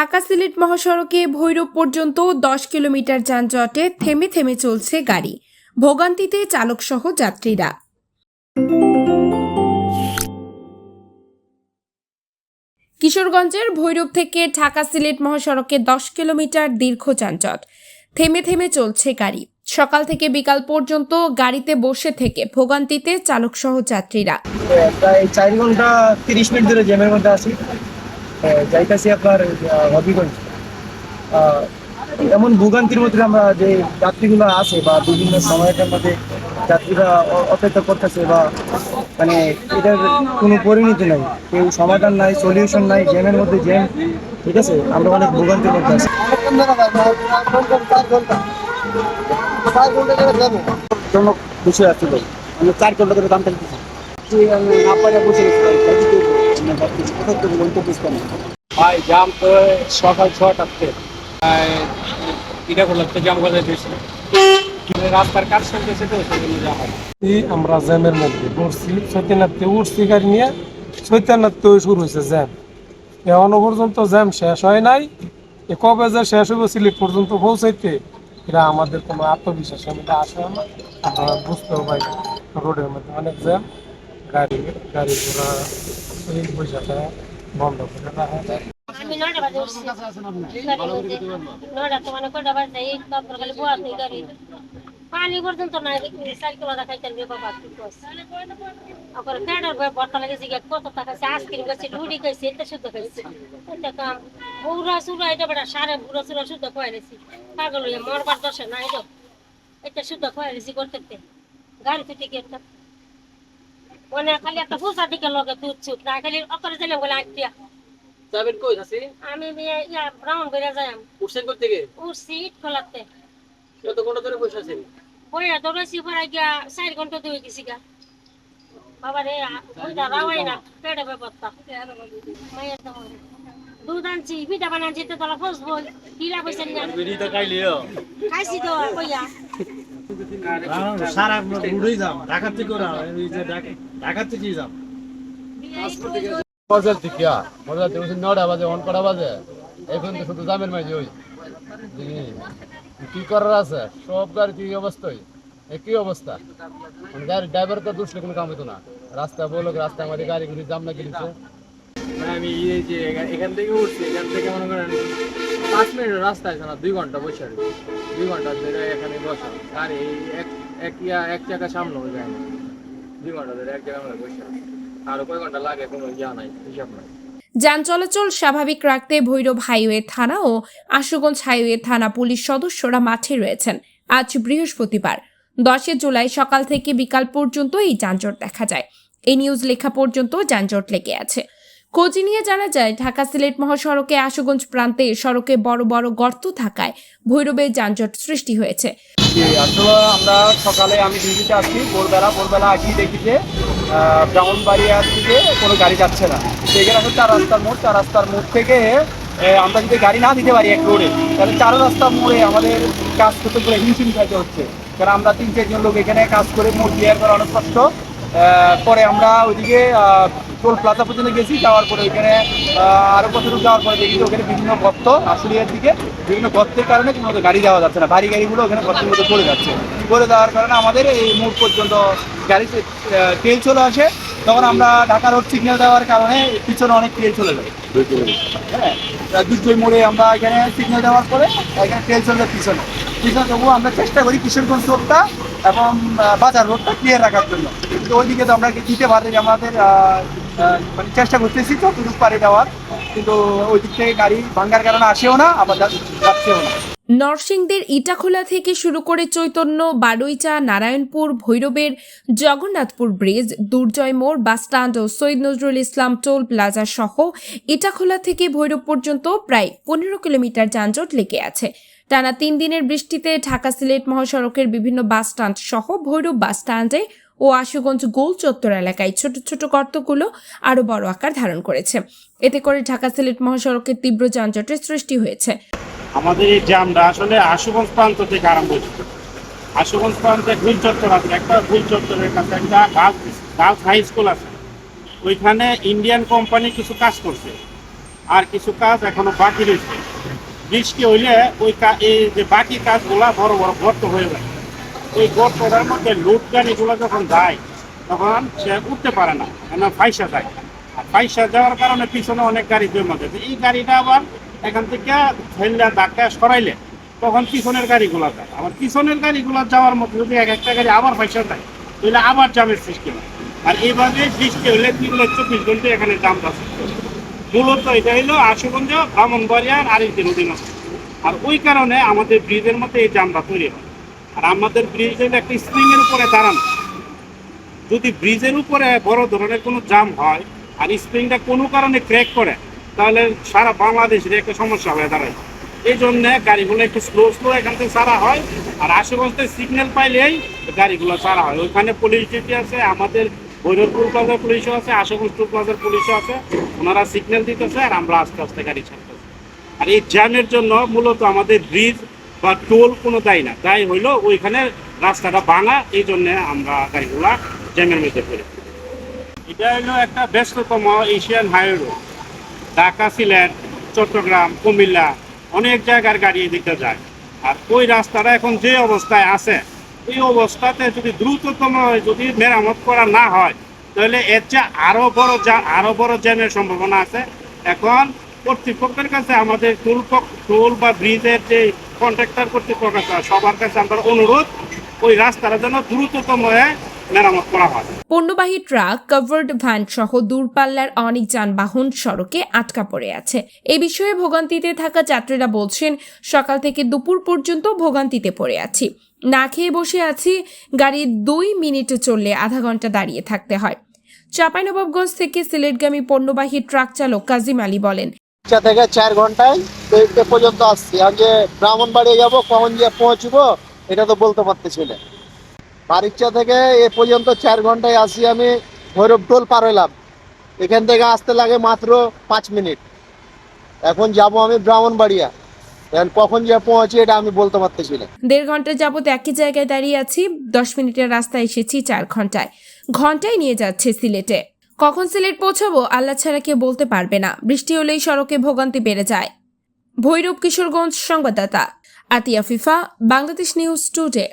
ঢাকা সিলেট মহাসড়কে ভৈরব পর্যন্ত 10 কিলোমিটার যানজটে থেমে থেমে চলছে গাড়ি, ভোগান্তিতে চালকসহ যাত্রীরা। কিশোরগঞ্জের ভৈরব থেকে ঢাকা সিলেট মহাসড়কে 10 কিলোমিটার দীর্ঘ যানজট, থেমে থেমে চলছে গাড়ি। সকাল থেকে বিকাল পর্যন্ত গাড়িতে বসে থেকে ভোগান্তিতে চালকসহ যাত্রীরা। প্রায় 4 ঘন্টা 30 মিনিট ধরে জ্যামের মধ্যে আছি। যাইতেছি আপনার হবিগঞ্জ। এমন ভোগান্তির মধ্যে আমরা যে যাত্রীগুলো আছে বা বিভিন্ন সময়টার মধ্যে যাত্রীরা অপেক্ষা করতেছে বা মানে এটার কোনো পরিণতি নাই, কেউ সমাধান নাই, সলিউশন নাই, জ্যামের মধ্যে জ্যাম। ঠিক আছে, আমরা অনেক ভোগান্তির মধ্যে আছি। খুশি আছি ভাই, আমরা 4 ঘন্টা ধরে দাম চাইতেছি। ভাই জাম তো সকাল 6টাতে এটা করলাম তো জাম করে দিয়েছি, রাস্তার কাজ চলতেছে তো সেজন্য জাম হয়। আমরা জ্যামের মধ্যে পড়ছি, চৈতন্যতে উঠছি গাড়ি নিয়ে, চৈতন্যতে শুরু হয়েছে জ্যাম। এখনো পর্যন্ত জ্যাম শেষ হয় নাই। কবে যে শেষ হইব সিলেট পর্যন্ত পৌঁছাইতে, এটা আমাদের কোনো আত্মবিশ্বাসের মধ্যে আসে না। আমরা বুঝতেও পারি রোডের মধ্যে অনেক জ্যাম, গাড়ি ঘোড়া এই বৈশাখে বন্ধ করে রাখা। আমি 9টা বাজে উঠছি। 9টা তো মানে কয়টা বাজে এই তারপর খালি বোয়া নেই গাড়ি। পানি পর্যন্ত নাই, সাইকেল দেখাইতেন রে বাবা কি কস। আবার ফেডার ভাই বট্টা লাগেছে কত টাকা আছে, আইসক্রিম খাইছে, লুডি খাইছে, এটা শুদ্ধ খাইছে। এটা কাম বুড়া সুরা এটা বড় সারে বুড়া সুরা শুদ্ধ খাইলেছি। পাগল হয়ে মরবার দশে নাই তো। এটা শুদ্ধ খাইলেছি করতে। গাড়ি তো টিকেট না। মানে খালি একটা ফুসা দিকে লগে দুধ ছুট না, খালি অকরে দিলাম বলে আইটিয়া। যাবেন কই আছে? আমি ব্রাউন বেড়ে যাই। উঠছেন কই থেকে? উঠছি ইট খোলাতে। কত ঘন্টা ধরে বসে আছেন? বইয়া দৌড়াইছি পরে গিয়া 4 ঘন্টা ধরে গেছি গা। বাবা রে ওইটা রাওয়াই না, পেটে ব্যাপারটা। মায়ের তো দুধ আনছি, পিঠা বানাচ্ছি তো তোলা ফসবো, কিরা পয়সা নিয়ে। বিড়ি তো খাইলিও। খাইছি তো বইয়া। সারা উড়েই যাম, ঢাকার থেকে ওরা ঢাকার থেকেই যাম। মজার থেকে 9টা বাজে, 9টা বাজে, এখন তো শুধু জামের মাঝে ওই কি করার আছে, সব গাড়ি কি অবস্থায়, একই অবস্থা। গাড়ি ড্রাইভার তো দুসলে কোনো কাম হতো না, রাস্তা বলো রাস্তা আমাদের গাড়ি ঘুরে জাম না গেছে। আমি এই যে এখান থেকে উঠছি, এখান থেকে মনে করেন 5 মিনিটের রাস্তা আছে না, 2 ঘন্টা বসে আর 2 ঘন্টা ধরে এখানে বসা। আর এই এক জায়গা সামনে হয়ে যায় না, 2 ঘন্টা ধরে এক জায়গায় আমরা বসে আছি। আরো কয় ঘন্টা লাগে কোনো ইয়া নাই, হিসাব নাই। যান চলাচল স্বাভাবিক রাখতে ভৈরব হাইওয়ে থানা ও আশুগঞ্জ হাইওয়ে থানা পুলিশ সদস্যরা মাঠে রয়েছেন। আজ বৃহস্পতিবার 10 জুলাই সকাল থেকে বিকাল পর্যন্ত এই যানজট দেখা যায়। এই নিউজ লেখা পর্যন্ত যানজট লেগে আছে। খোঁজ নিয়ে জানা যায়, ঢাকা সিলেট মহাসড়কে আশুগঞ্জ প্রান্তে সড়কে বড় বড় গর্ত থাকায় ভৈরবে যানজট সৃষ্টি হয়েছে। আসলে আমরা সকালে আমি ডিউটিতে আসছি, ভোরবেলা আসি দেখি যে ব্রাউনবাড়িয়া থেকে কোনো গাড়ি যাচ্ছে না। সেখানে আছে 4 রাস্তার মোড় থেকে আমরা যদি গাড়ি না দিতে পারি এক রোডে, তাহলে 4 রাস্তার মোড়ে আমাদের কাজ করতে পুরো হিমশিম খাইতে হচ্ছে। কারণ আমরা 3-4 জন লোক এখানে কাজ করে মোড় ক্লিয়ার করা অনেক কষ্ট। পরে আমরা ওইদিকে টোল প্লাজা পর্যন্ত গেছি, যাওয়ার পরে ওইখানে আরও কতটুকু যাওয়ার পরে দেখি ওখানে বিভিন্ন গর্ত, আশুলিয়ার দিকে বিভিন্ন গর্তের কারণে কোনো গাড়ি যাওয়া যাচ্ছে না। ভারী গাড়িগুলো ওখানে গর্তের মধ্যে পড়ে যাচ্ছে। পড়ে যাওয়ার কারণে আমাদের এই মোড় পর্যন্ত গাড়ি তেল চলে আসে। তখন আমরা ঢাকা রোড সিগন্যাল দেওয়ার কারণে পিছনে অনেক তেল চলে যায়। হ্যাঁ, দুই মোড়ে আমরা এখানে সিগন্যাল দেওয়ার পরে এখানে তেল চলে যায় পিছনে। তবুও আমরা চেষ্টা করি কিশোরগঞ্জ রোডটা এবং বাজার রোডটা ক্লিয়ার রাখার জন্য। কিন্তু ওইদিকে তো আমরা দিতে পারি, আমাদের মানে চেষ্টা করতেছি যতটুকু পারি দেওয়ার, কিন্তু ওই দিক থেকে গাড়ি ভাঙ্গার কারণে আসেও না, আবার যাচ্ছেও না। নরসিংদীর ইটাখোলা থেকে শুরু করে চৈতন্য, বারুইচা, নারায়ণপুর, ভৈরবের জগন্নাথপুর ব্রিজ, দুর্জয় মোড়, বাসস্ট্যান্ড ও সৈয়দ নজরুল ইসলাম টোল প্লাজা সহ ইটাখোলা থেকে ভৈরব পর্যন্ত প্রায় 15 কিলোমিটার যানজট লেগে আছে। টানা 3 দিনের বৃষ্টিতে ঢাকা সিলেট মহাসড়কের বিভিন্ন বাসস্ট্যান্ড সহ ভৈরব বাসস্ট্যান্ডে ও আশুগঞ্জ গোল চত্বর এলাকায় ছোট ছোট গর্তগুলো আরো বড় আকার ধারণ করেছে। এতে করে ঢাকা সিলেট মহাসড়কের তীব্র যানজটের সৃষ্টি হয়েছে। আমাদের এই জ্যামটা আসলে আশুগঞ্জ প্রান্ত থেকে আরম্ভ হয়েছে। আশুগঞ্জ প্রান্তে গুল চত্বর আছে, একটা গুল চত্বরের কাছে একটা গার্লস হাই স্কুল আছে। ওইখানে ইন্ডিয়ান কোম্পানি কিছু কাজ করছে। আর কিছু কাজ এখনো বাকি রয়েছে। বৃষ্টি হইলে এই যে বাকি কাজগুলা বড় বড় গর্ত হয়ে যায়। ওই গর্তটার মধ্যে লোড গাড়িগুলো যখন যায় তখন সে উঠতে পারে না, কেন ফাইসা যায়। আর ফাইসা যাওয়ার কারণে পিছনে অনেক গাড়ি জমা যায়। এই গাড়িটা আবার এখান থেকে ঠেললে ধাক্কা সরাইলে তখন পিছনের গাড়িগুলো যায়। আবার পিছনের গাড়িগুলো যাওয়ার মধ্যে যদি একটা গাড়ি আবার ফাইসা যায় তাহলে আবার জামের সৃষ্টি হয়। আর এইভাবে বৃষ্টি হলে 3-24 ঘন্টা এখানে জামটা সৃষ্টি হয়। মূলত এটা হলো আশুগঞ্জ, ব্রাহ্মণবাড়িয়া আর আরেকটি নদী নষ্ট। আর ওই কারণে আমাদের ব্রিজের মধ্যে এই জামটা তৈরি হয়। আর আমাদের ব্রিজ হলো একটা স্প্রিংয়ের উপরে দাঁড়ানো। যদি ব্রিজের উপরে বড় ধরনের কোনো জাম হয় আর স্প্রিংটা কোনো কারণে ক্র্যাক করে তাহলে সারা বাংলাদেশের একটা সমস্যা হয়ে দাঁড়ায়। এই জন্য গাড়িগুলো একটু স্লো এখান থেকে ছাড়া হয়। আর আশেপাশে সিগন্যাল পাইলেই গাড়িগুলো ছাড়া হয়। ওইখানে পুলিশ ডিউটি আছে, আমাদের ভৈরবপুর প্লাজার পুলিশও আছে, আশুগঞ্জ টু প্লাজার পুলিশও আছে। ওনারা সিগন্যাল দিতেছে আর আমরা আস্তে আস্তে গাড়ি ছাড়তেছি। আর এই জ্যামের জন্য মূলত আমাদের ব্রিজ বা টোল কোনো দায়ী না, দায়ী হইলো ওইখানে রাস্তাটা ভাঙা, এই জন্য আমরা গাড়িগুলা জ্যামের মধ্যে পড়ি। এটা হলো একটা ব্যস্ততম Asian highway road. Dhaka, Sylhet, Chattogram, Cumilla অনেক জায়গার গাড়ি এদিকে যায়। আর ওই রাস্তাটা এখন যে অবস্থায় আছে, এই অবস্থাতে যদি দ্রুততম যদি মেরামত করা না হয় তাহলে এর চেয়ে আরো বড় জ্যামের সম্ভাবনা আছে। এখন কর্তৃপক্ষের কাছে আমাদের টোল বা ব্রিজের যে কন্ট্রাক্টর কর্তৃপক্ষ আছে সবার কাছে আমরা অনুরোধ, ওই রাস্তাটা যেন দ্রুততম মেরামত করা হয়। পণ্যবাহী ট্রাক, কাভার্ড ভ্যান সহ দূরপাল্লার অনেক যানবাহন সড়কে আটকা পড়ে আছে। এ বিষয়ে ভোগান্তিতে থাকা যাত্রীরা বলছেন, সকাল থেকে দুপুর পর্যন্ত ভোগান্তিতে পড়ে আছি। না খেয়ে বসে আছি, গাড়ি 2 মিনিটে চললে আধা ঘন্টা দাঁড়িয়ে থাকতে হয়। চাঁপাইনবাবগঞ্জ থেকে সিলেটগামী পণ্যবাহী ট্রাক চালক কাজিম আলী বলেন, থেকে 4 ঘন্টায় এ পর্যন্ত আসছি। আর যে ব্রাহ্মণবাড়িয়া যাবো, কখন গিয়ে পৌঁছবো এটা তো বলতে পারতেছি না। বারিচা থেকে এ পর্যন্ত 4 ঘন্টায় আসি। আমি ভৈরব টোল পার হইলাম, এখান থেকে আসতে লাগে মাত্র 5 মিনিট। এখন যাব আমি ব্রাহ্মণবাড়িয়া, এখন কখন গিয়ে পৌঁছি এটা আমি বলতে পারতেছি না। 1.5 ঘন্টা যাবত একই জায়গায় দাঁড়িয়ে আছি। 10 মিনিটের রাস্তা এসেছি 4 ঘন্টায় নিয়ে যাচ্ছে সিলেটে। কখন সিলেট পৌঁছাবো আল্লাহ ছাড়া কেউ বলতে পারবে না। বৃষ্টি হলেই সড়কে ভোগান্তি বেড়ে যায়। ভৈরব, কিশোরগঞ্জ সংবাদদাতা আতিয়া ফিফা, বাংলাদেশ নিউজ টুডে।